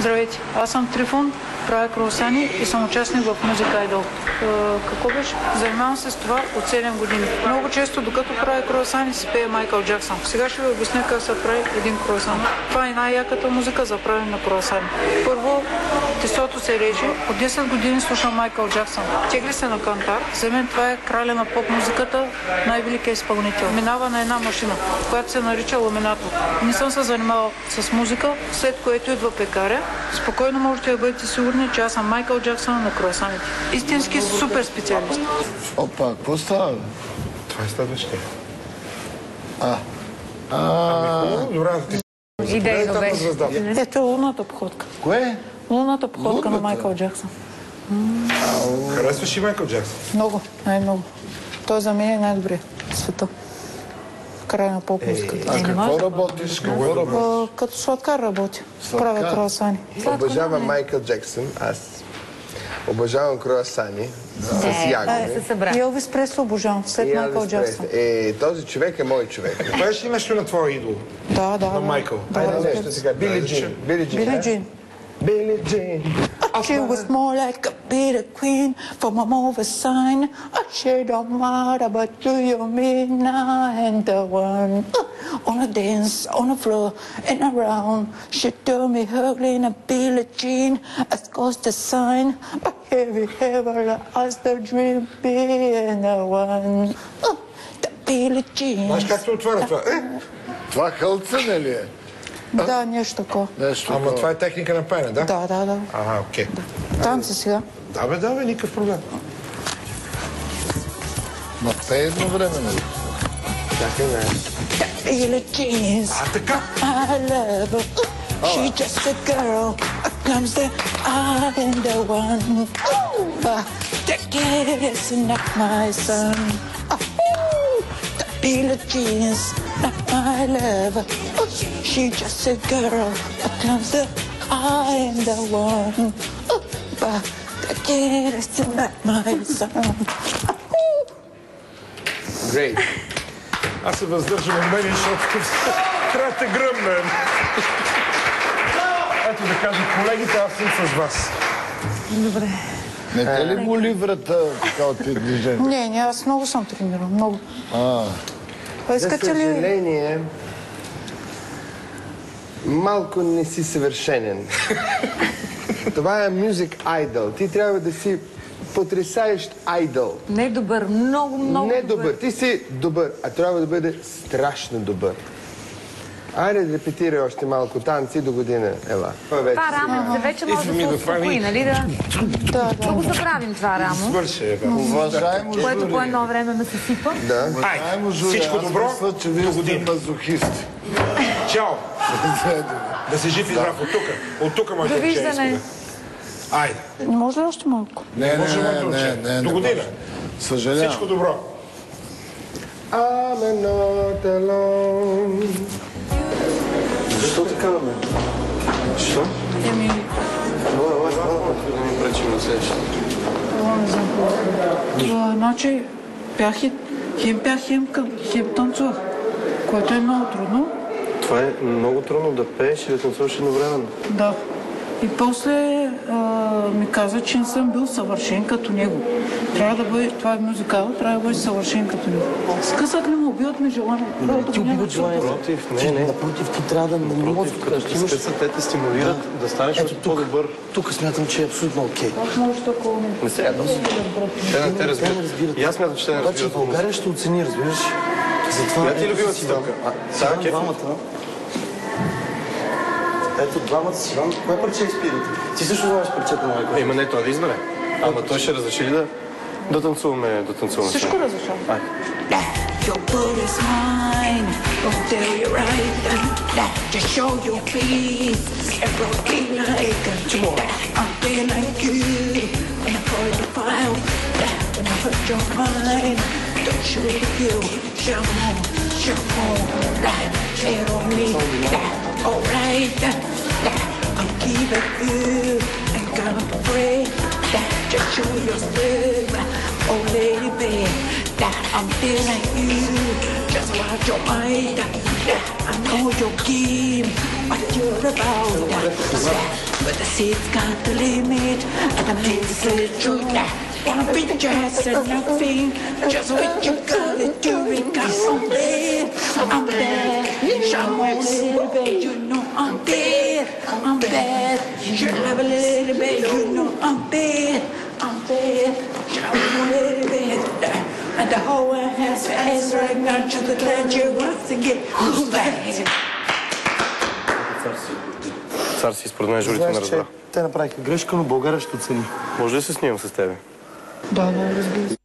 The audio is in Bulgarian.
Здравейте, аз съм Трифон, правя круасани и съм участник в Music Idol. Какво беше? Занимавам се с това от 7 години. Много често, докато правя круасани, си пее Майкъл Джаксън. Сега ще ви обясня как се прави един круасан. Това е най-яката музика за правене на круасани. Първо, тестото се реже. От 10 години слушам Майкъл Джаксън. Тегли се на кантар. За мен това е краля на поп-музиката, най-великият изпълнител. Минава на една машина, която се нарича ламинатор. Не съм се занимавал с музика, след което идва пекаря. Спокойно можете да бъдете сигурни, че аз съм Майкъл Джаксън на круасаните. Истински супер специалист. Опа, какво става? Това е следващия. Добре, Идейно беше. Ето е лунната походка. кое? Лунната походка на Майкъл Джаксън. Харесваш и Майкъл Джаксън? Много, най-много. Той за мен е най-добрият в света. Край на поп-музиката. А какво работиш? Какво работиш? Като сладкар работя. Правя круасани. Обожавам Майкъл Джаксън. Аз обожавам круасани с ягоди. И Елвис Пресли обожавам, след Майкъл Джаксън. Този човек е мой човек. Правиш ли нещо на твоя идол? Да. На Майкъл? Айде нещо сега. Били Джин. Билли Джин. Били Джин. She was more like a bitter queen from a movie sign. She don't matter, but do you mean I am the one? On a dance, on the floor, and around. She told me ugly in a Billie Jean. As goes the sign, but have you ever asked the dream being the one? The Billie Jean. Знаеш как се отваря това? Това хълцане ли е? Да, нещо такова. Нещо Ама такова. това е техника на пеене, да? Да. Ага, окей. Танци сега. Да бе, никакъв проблем. Ма пее едно време, нали? Чакай, не. Billie Jean. Така? I love her. She's just a girl. Comes the I am the one. The kid is not my son. The Billie Jeans. I love her. She's just a girl. Comes the I am the one. The kid is not my son. Great. Аз се въздържам от мене, защото трябва да гръмна. Ето да кажа, колегите, аз съм с вас. Добре. Не те ли боли врата така от тези движения? Не, аз много съм тренирал. Много. За Искате ли... съжаление, малко не си съвършенен. Това е Music Idol. Ти трябва да си потресаещ айдол. Не добър, много Не добър. Ти си добър, а трябва да бъде страшно добър. Айде да репетирай още малко танци до година, ела. Това рамо за вече може да се успокои, нали да го забравим това рамо, Свърши, бе. Уважаемо което по жури. едно време ме се сипа. Уважаемо жури, всичко аз добро, мисля, че вие сте мазохисти. Чао! Да си жив и здрав от тук. От тук може да Довиждане. Айде. Не може ли още малко? Не. До година. може. Съжалявам. Всичко добро. I'm not alone. Защо така, бе? Защо? Еми, Да ми пречим на следващия. не знам какво. Значи, хем пях, хем танцувах, което е много трудно. Това е много трудно да пееш и да танцуваш едновременно. Да. И после ми каза, че не съм бил съвършен като него. Трябва да бъде, това е мюзикал, трябва да бъде съвършен като него. Скъсат ли му, убиват ми желание? Ти убиват желание. Напротив, не. Напротив, ти трябва да напротив, като ти скъсат, те те стимулират да станеш по-добър. Тук смятам, че е абсолютно окей. Как може такова не? Не се ядос. Те не те разбират. И аз смятам, че те не разбират. Обаче България ще оцени, разбираш. Затова ти любимата стъпка? Да, двамата. Ето, двамата си вам. Кое парче изпирате? Ти също знаеш парчета на Майкъл. Има не, той да избере. Ама той ще разреши ли да танцуваме? Всичко разрешава. Айде. Your body's mine, don't tell you right. Just show your face and rock me like I'm being like you. When I call the file, when I hurt your mind, don't you feel? Show on, share on me. Alright, I'm keeping you. Ain't gonna pray. Just show yourself, oh lady, babe. I'm feeling you, just like your mind. I know your game, what you're about. But the seat's got the limit, and the man's the truth. Wanna beat your ass and nothing, just what you gotta do it. 'Cause I'm bad. Show a little bit, you know I'm bad. I'm bad. You love a little bit, you know I'm bad. I'm bad. Show a little bit. And the whole world has to ask right now, just to let you once again. Who's bad? Цар си, според мен журите не Знаеш, че разбра. те направиха грешка, но България ще оцени. Може ли да се снимам с тебе? Да, разбира се.